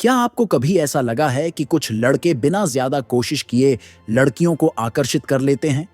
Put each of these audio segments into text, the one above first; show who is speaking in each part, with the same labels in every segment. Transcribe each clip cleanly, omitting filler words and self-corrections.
Speaker 1: क्या आपको कभी ऐसा लगा है कि कुछ लड़के बिना ज्यादा कोशिश किए लड़कियों को आकर्षित कर लेते हैं,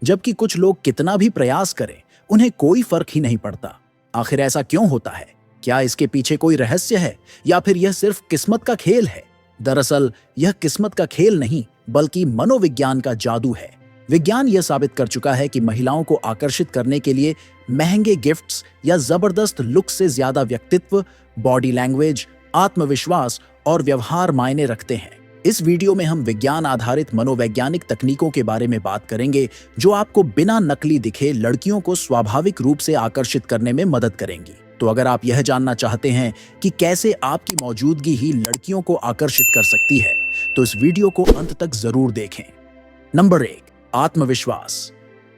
Speaker 1: जबकि कुछ लोग कितना भी प्रयास करें उन्हें कोई फर्क ही नहीं पड़ता? आखिर ऐसा क्यों होता है? क्या इसके पीछे कोई रहस्य है या फिर यह सिर्फ किस्मत का खेल है? दरअसल यह किस्मत का खेल नहीं बल्कि मनोविज्ञान का जादू है। विज्ञान यह साबित कर चुका है कि महिलाओं को आकर्षित करने के लिए महंगे गिफ्ट्स या जबरदस्त लुक से ज्यादा व्यक्तित्व, बॉडी लैंग्वेज, आत्मविश्वास और व्यवहार मायने रखते हैं। इस वीडियो में हम विज्ञान आधारित मनोवैज्ञानिक तकनीकों के बारे में बात करेंगे जो आपको बिना नकली दिखे लड़कियों को स्वाभाविक रूप से आकर्षित करने में मदद करेंगी। तो अगर आप यह जानना चाहते हैं कि कैसे आपकी मौजूदगी ही लड़कियों को आकर्षित कर सकती है, तो इस वीडियो को अंत तक जरूर देखें। नंबर 1, आत्मविश्वास।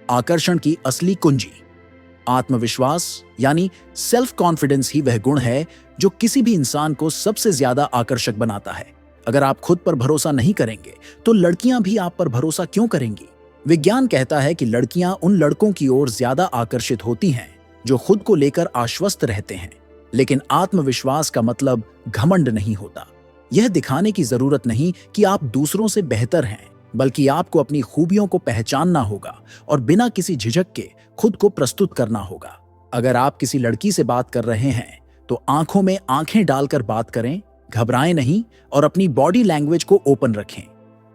Speaker 1: आकर्षण की असली कुंजी। आत्मविश्वास यानी सेल्फ कॉन्फिडेंस ही वह गुण है जो किसी भी इंसान को सबसे ज्यादा आकर्षक बनाता है। अगर आप खुद पर भरोसा नहीं करेंगे तो लड़कियां भी आप पर भरोसा क्यों करेंगी? विज्ञान कहता है कि लड़कियां उन लड़कों की ओर ज्यादा आकर्षित होती हैं जो खुद को लेकर आश्वस्त रहते हैं। लेकिन आत्मविश्वास का मतलब घमंड नहीं होता। यह दिखाने की जरूरत नहीं कि आप दूसरों से बेहतर हैं, बल्कि आपको अपनी खूबियों को पहचानना होगा और बिना किसी झिझक के खुद को प्रस्तुत करना होगा। अगर आप किसी लड़की से बात कर रहे हैं तो आंखों में आंखें डालकर बात करें, घबराएं नहीं और अपनी बॉडी लैंग्वेज को ओपन रखें।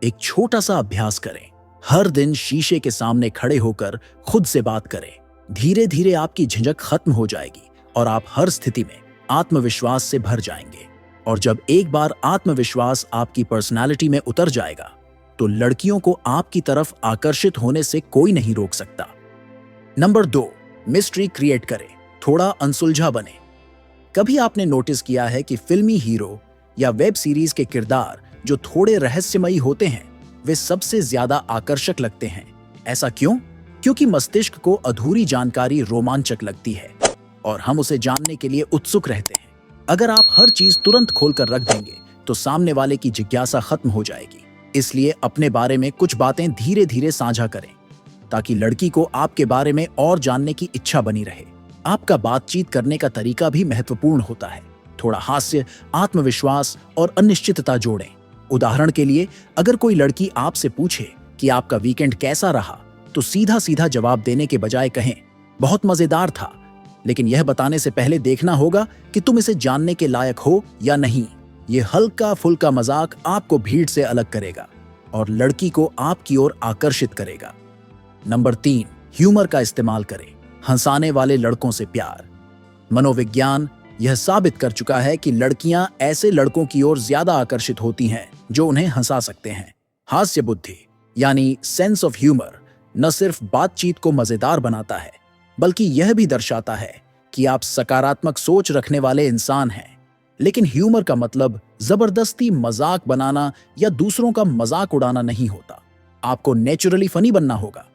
Speaker 1: एक छोटा सा अभ्यास करें। हर दिन शीशे के सामने खड़े होकर खुद से बात करें। धीरे धीरे आपकी झिझक खत्म हो जाएगी और आप हर स्थिति में आत्मविश्वास से भर जाएंगे। और जब एक बार आत्मविश्वास आपकी पर्सनालिटी में उतर जाएगा तो लड़कियों को आपकी तरफ आकर्षित होने से कोई नहीं रोक सकता। नंबर 2, मिस्ट्री क्रिएट करें, थोड़ा अनसुलझा बने। कभी आपने नोटिस किया है कि फिल्मी हीरो या वेब सीरीज के किरदार जो थोड़े रहस्यमयी होते हैं वे सबसे ज्यादा आकर्षक लगते हैं? ऐसा क्यों? क्योंकि मस्तिष्क को अधूरी जानकारी रोमांचक लगती है और हम उसे जानने के लिए उत्सुक रहते हैं। अगर आप हर चीज तुरंत खोलकर रख देंगे तो सामने वाले की जिज्ञासा खत्म हो जाएगी। इसलिए अपने बारे में कुछ बातें धीरे धीरे साझा करें ताकि लड़की को आपके बारे में और जानने की इच्छा बनी रहे। आपका बातचीत करने का तरीका भी महत्वपूर्ण होता है। थोड़ा हास्य, आत्मविश्वास और अनिश्चितता जोड़ें। उदाहरण के लिए, अगर कोई लड़की आपसे पूछे कि आपका वीकेंड कैसा रहा, तो सीधा सीधा जवाब देने के बजाय कहें, बहुत मजेदार था, लेकिन यह बताने से पहले देखना होगा कि तुम इसे जानने के लायक हो या नहीं। यह हल्का फुल्का मजाक आपको भीड़ से अलग करेगा और लड़की को आपकी ओर आकर्षित करेगा। नंबर 3, ह्यूमर का इस्तेमाल करें, हंसाने वाले लड़कों से प्यार। मनोविज्ञान यह साबित कर चुका है कि लड़कियां ऐसे लड़कों की ओर ज्यादा आकर्षित होती हैं जो उन्हें हंसा सकते हैं। हास्य बुद्धि यानी सेंस ऑफ ह्यूमर न सिर्फ बातचीत को मजेदार बनाता है, बल्कि यह भी दर्शाता है कि आप सकारात्मक सोच रखने वाले इंसान हैं। लेकिन ह्यूमर का मतलब जबरदस्ती मजाक बनाना या दूसरों का मजाक उड़ाना नहीं होता। आपको नेचुरली फनी बनना होगा।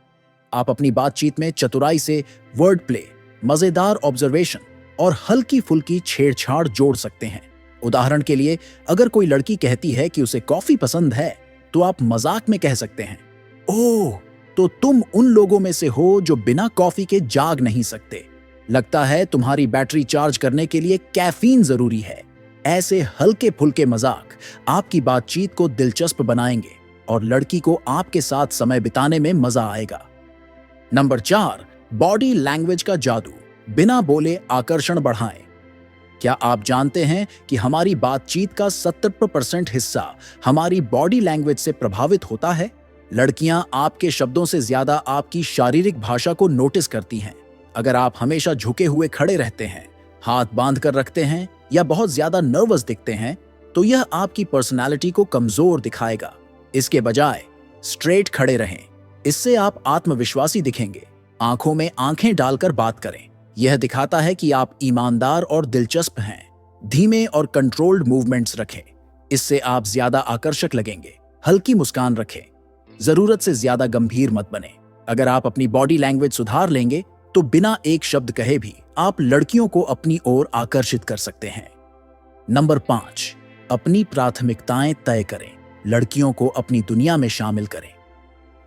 Speaker 1: आप अपनी बातचीत में चतुराई से वर्ड प्ले, मजेदार ऑब्जर्वेशन और हल्की फुल्की छेड़छाड़ जोड़ सकते हैं। उदाहरण के लिए, अगर कोई लड़की कहती है कि उसे कॉफी पसंद है, तो आप मजाक में कह सकते हैं, ओह, तो तुम उन लोगों में से हो जो बिना कॉफी के जाग नहीं सकते। लगता है तुम्हारी बैटरी चार्ज करने के लिए कैफीन जरूरी है। ऐसे हल्के फुल्के मजाक आपकी बातचीत को दिलचस्प बनाएंगे और लड़की को आपके साथ समय बिताने में मजा आएगा। नंबर 4, बॉडी लैंग्वेज का जादू, बिना बोले आकर्षण बढ़ाएं। क्या आप जानते हैं कि हमारी बातचीत का 70% हिस्सा हमारी बॉडी लैंग्वेज से प्रभावित होता है? लड़कियां आपके शब्दों से ज्यादा आपकी शारीरिक भाषा को नोटिस करती हैं। अगर आप हमेशा झुके हुए खड़े रहते हैं, हाथ बांध कर रखते हैं या बहुत ज्यादा नर्वस दिखते हैं, तो यह आपकी पर्सनालिटी को कमजोर दिखाएगा। इसके बजाय स्ट्रेट खड़े रहें, इससे आप आत्मविश्वासी दिखेंगे। आंखों में आंखें डालकर बात करें, यह दिखाता है कि आप ईमानदार और दिलचस्प हैं। धीमे और कंट्रोल्ड मूवमेंट्स रखें, इससे आप ज्यादा आकर्षक लगेंगे। हल्की मुस्कान रखें, जरूरत से ज्यादा गंभीर मत बने। अगर आप अपनी बॉडी लैंग्वेज सुधार लेंगे तो बिना एक शब्द कहे भी आप लड़कियों को अपनी ओर आकर्षित कर सकते हैं। नंबर 5, अपनी प्राथमिकताएं तय करें, लड़कियों को अपनी दुनिया में शामिल करें।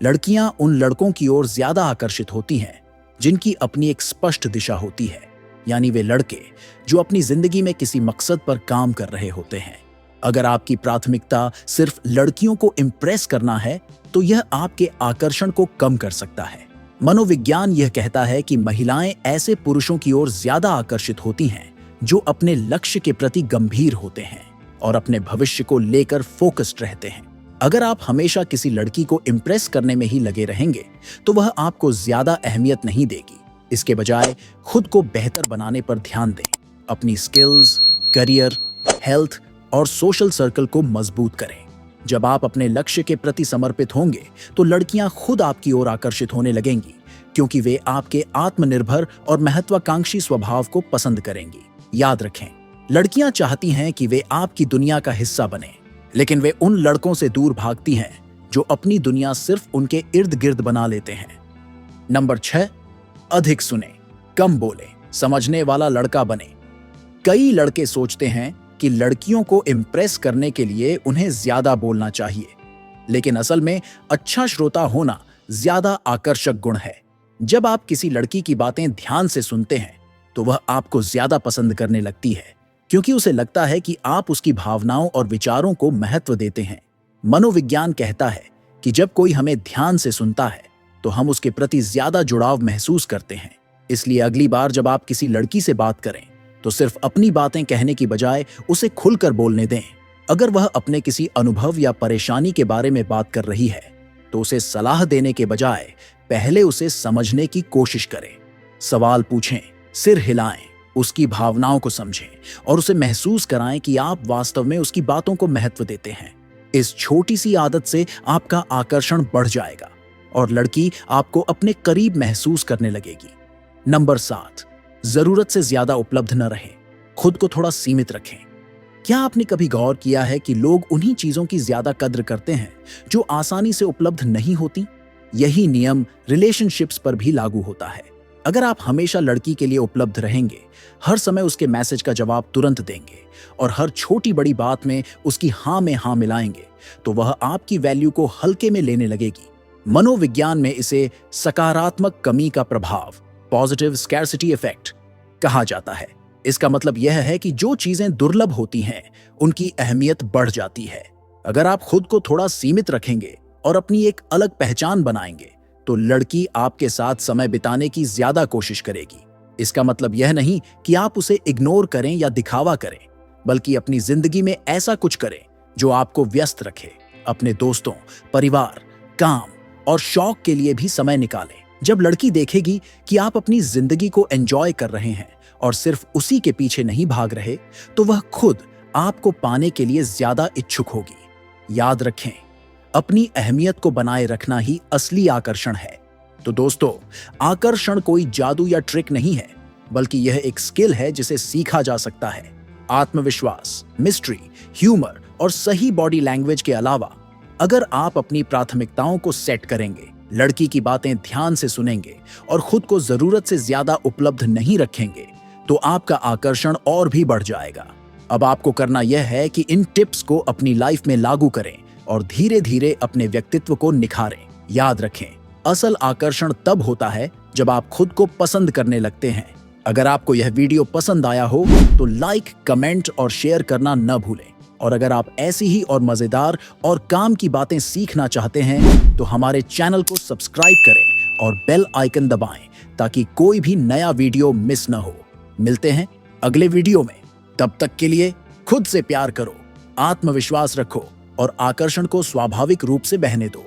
Speaker 1: लड़कियां उन लड़कों की ओर ज्यादा आकर्षित होती हैं जिनकी अपनी एक स्पष्ट दिशा होती है, यानी वे लड़के जो अपनी जिंदगी में किसी मकसद पर काम कर रहे होते हैं। अगर आपकी प्राथमिकता सिर्फ लड़कियों को इम्प्रेस करना है तो यह आपके आकर्षण को कम कर सकता है। मनोविज्ञान यह कहता है कि महिलाएं ऐसे पुरुषों की ओर ज्यादा आकर्षित होती हैं जो अपने लक्ष्य के प्रति गंभीर होते हैं और अपने भविष्य को लेकर फोकस्ड रहते हैं। अगर आप हमेशा किसी लड़की को इम्प्रेस करने में ही लगे रहेंगे तो वह आपको ज्यादा अहमियत नहीं देगी। इसके बजाय खुद को बेहतर बनाने पर ध्यान दें। अपनी स्किल्स, करियर, हेल्थ और सोशल सर्कल को मजबूत करें। जब आप अपने लक्ष्य के प्रति समर्पित होंगे तो लड़कियां खुद आपकी ओर आकर्षित होने लगेंगी, क्योंकि वे आपके आत्मनिर्भर और महत्वाकांक्षी स्वभाव को पसंद करेंगी। याद रखें, लड़कियां चाहती हैं कि वे आपकी दुनिया का हिस्सा बने, लेकिन वे उन लड़कों से दूर भागती हैं जो अपनी दुनिया सिर्फ उनके इर्द गिर्द बना लेते हैं। नंबर 6, अधिक सुने, कम बोले, समझने वाला लड़का बने। कई लड़के सोचते हैं कि लड़कियों को इम्प्रेस करने के लिए उन्हें ज्यादा बोलना चाहिए, लेकिन असल में अच्छा श्रोता होना ज्यादा आकर्षक गुण है। जब आप किसी लड़की की बातें ध्यान से सुनते हैं तो वह आपको ज्यादा पसंद करने लगती है, क्योंकि उसे लगता है कि आप उसकी भावनाओं और विचारों को महत्व देते हैं। मनोविज्ञान कहता है कि जब कोई हमें ध्यान से सुनता है तो हम उसके प्रति ज्यादा जुड़ाव महसूस करते हैं। इसलिए अगली बार जब आप किसी लड़की से बात करें तो सिर्फ अपनी बातें कहने की बजाय उसे खुलकर बोलने दें। अगर वह अपने किसी अनुभव या परेशानी के बारे में बात कर रही है तो उसे सलाह देने के बजाय पहले उसे समझने की कोशिश करें। सवाल पूछें, सिर हिलाएं, उसकी भावनाओं को समझें और उसे महसूस कराएं कि आप वास्तव में उसकी बातों को महत्व देते हैं। इस छोटी सी आदत से आपका आकर्षण बढ़ जाएगा और लड़की आपको अपने करीब महसूस करने लगेगी। नंबर 7, जरूरत से ज्यादा उपलब्ध न रहें, खुद को थोड़ा सीमित रखें। क्या आपने कभी गौर किया है कि लोग उन्हीं चीजों की ज्यादा कद्र करते हैं जो आसानी से उपलब्ध नहीं होती? यही नियम रिलेशनशिप्स पर भी लागू होता है। अगर आप हमेशा लड़की के लिए उपलब्ध रहेंगे, हर समय उसके मैसेज का जवाब तुरंत देंगे और हर छोटी बड़ी बात में उसकी हाँ में हाँ मिलाएंगे, तो वह आपकी वैल्यू को हल्के में लेने लगेगी। मनोविज्ञान में इसे सकारात्मक कमी का प्रभाव, पॉजिटिव स्कैर्सिटी इफेक्ट कहा जाता है। इसका मतलब यह है कि जो चीजें दुर्लभ होती हैं उनकी अहमियत बढ़ जाती है। अगर आप खुद को थोड़ा सीमित रखेंगे और अपनी एक अलग पहचान बनाएंगे तो लड़की आपके साथ समय बिताने की ज्यादा कोशिश करेगी। इसका मतलब यह नहीं कि आप उसे इग्नोर करें या दिखावा करें, बल्कि अपनी जिंदगी में ऐसा कुछ करें जो आपको व्यस्त रखे। अपने दोस्तों, परिवार, काम और शौक के लिए भी समय निकालें। जब लड़की देखेगी कि आप अपनी जिंदगी को एंजॉय कर रहे हैं और सिर्फ उसी के पीछे नहीं भाग रहे, तो वह खुद आपको पाने के लिए ज्यादा इच्छुक होगी। याद रखें, अपनी अहमियत को बनाए रखना ही असली आकर्षण है। तो दोस्तों, आकर्षण कोई जादू या ट्रिक नहीं है, बल्कि यह एक स्किल है जिसे सीखा जा सकता है। आत्मविश्वास, मिस्ट्री, ह्यूमर और सही बॉडी लैंग्वेज के अलावा अगर आप अपनी प्राथमिकताओं को सेट करेंगे, लड़की की बातें ध्यान से सुनेंगे और खुद को जरूरत से ज्यादा उपलब्ध नहीं रखेंगे, तो आपका आकर्षण और भी बढ़ जाएगा। अब आपको करना यह है कि इन टिप्स को अपनी लाइफ में लागू करें और धीरे धीरे अपने व्यक्तित्व को निखारें। याद रखें, असल आकर्षण तब होता है जब आप खुद को पसंद करने लगते हैं। अगर आपको यह वीडियो पसंद आया हो तो लाइक, कमेंट और शेयर करना न भूलें। और अगर आप ऐसी ही और मजेदार और काम की बातें सीखना चाहते हैं तो हमारे चैनल को सब्सक्राइब करें और बेल आइकन दबाएं ताकि कोई भी नया वीडियो मिस न हो। मिलते हैं अगले वीडियो में। तब तक के लिए खुद से प्यार करो, आत्मविश्वास रखो और आकर्षण को स्वाभाविक रूप से बहने दो।